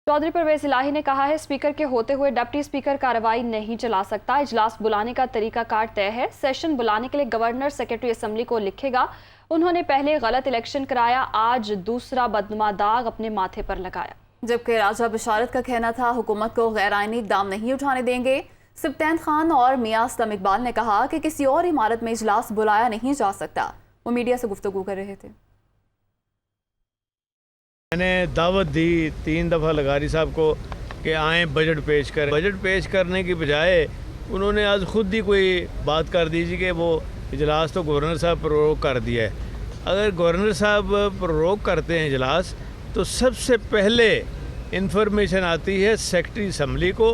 चौधरी परवेज इलाही ने कहा है स्पीकर के होते हुए डिप्टी स्पीकर कार्रवाई नहीं चला सकता। इजलास बुलाने का तरीकाकार तय है। सेशन बुलाने के लिए गवर्नर सेक्रेटरी असेंबली को लिखेगा। उन्होंने पहले गलत इलेक्शन कराया, आज दूसरा बदनुमा दाग अपने माथे पर लगाया। जबकि राजा बशारत का कहना था हुकूमत को गैर आईनी इक़दाम नहीं उठाने देंगे। सिब्तैन खान और मियां असलम इकबाल ने कहा कि किसी और इमारत में इजलास बुलाया नहीं जा सकता। वो मीडिया से गुफ्तगू कर रहे थे। मैंने दावत दी 3 दफ़ा लगारी साहब को कि आएँ बजट पेश करें। बजट पेश करने की बजाय उन्होंने आज ख़ुद ही कोई बात कर दी कि वो इजलास तो गवर्नर साहब प्रोरोग कर दिया है। अगर गवर्नर साहब प्रोरोग करते हैं इजलास तो सबसे पहले इंफॉर्मेशन आती है सेक्रेटरी असम्बली को,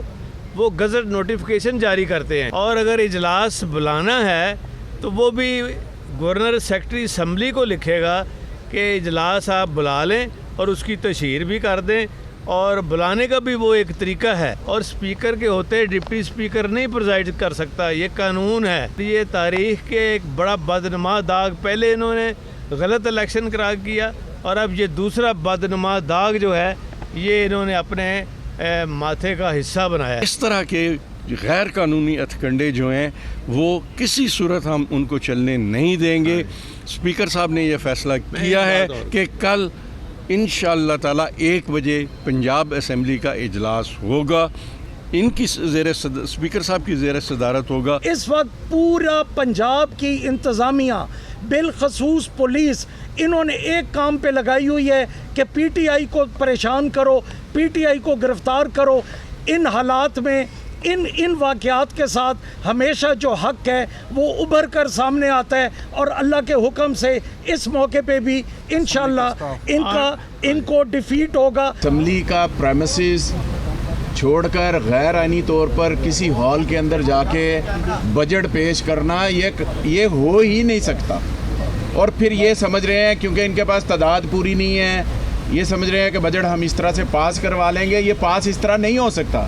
वो गज़ट नोटिफिकेशन जारी करते हैं। और अगर इजलास बुलाना है तो वो भी गवर्नर सेक्रेटरी असम्बली को लिखेगा कि इजलास आप बुला लें और उसकी तशहीर भी कर दें, और बुलाने का भी वो एक तरीका है। और स्पीकर के होते डिप्टी स्पीकर नहीं प्रिजाइड कर सकता, ये कानून है। ये तारीख के एक बड़ा बदनुमा दाग, पहले इन्होंने गलत इलेक्शन करा किया और अब ये दूसरा बदनुमा दाग जो है ये इन्होंने अपने माथे का हिस्सा बनाया। इस तरह के गैर कानूनी हथकंडे जो हैं वो किसी सूरत हम उनको चलने नहीं देंगे। स्पीकर साहब ने यह फैसला किया है कि कल इंशाअल्लाह ताला 1 बजे पंजाब असेंबली का इजलास होगा। इनकी स्पीकर साहब की ज़ेर सदारत होगा। इस वक्त पूरा पंजाब की इंतज़ामिया बिलखसूस पुलिस इन्होंने एक काम पे लगाई हुई है कि पीटीआई को परेशान करो, पीटीआई को गिरफ्तार करो। इन हालात में इन वाक़यात के साथ हमेशा जो हक़ है वो उभर कर सामने आता है, और अल्लाह के हुक्म से इस मौके पे भी इंशाअल्लाह इनको डिफीट होगा। असम्बली का प्रेमिसेस छोड़कर गैर आईनी तौर पर किसी हॉल के अंदर जाके बजट पेश करना ये हो ही नहीं सकता। और फिर ये समझ रहे हैं क्योंकि इनके पास तादाद पूरी नहीं है, ये समझ रहे हैं कि बजट हम इस तरह से पास करवा लेंगे। ये पास इस तरह नहीं हो सकता।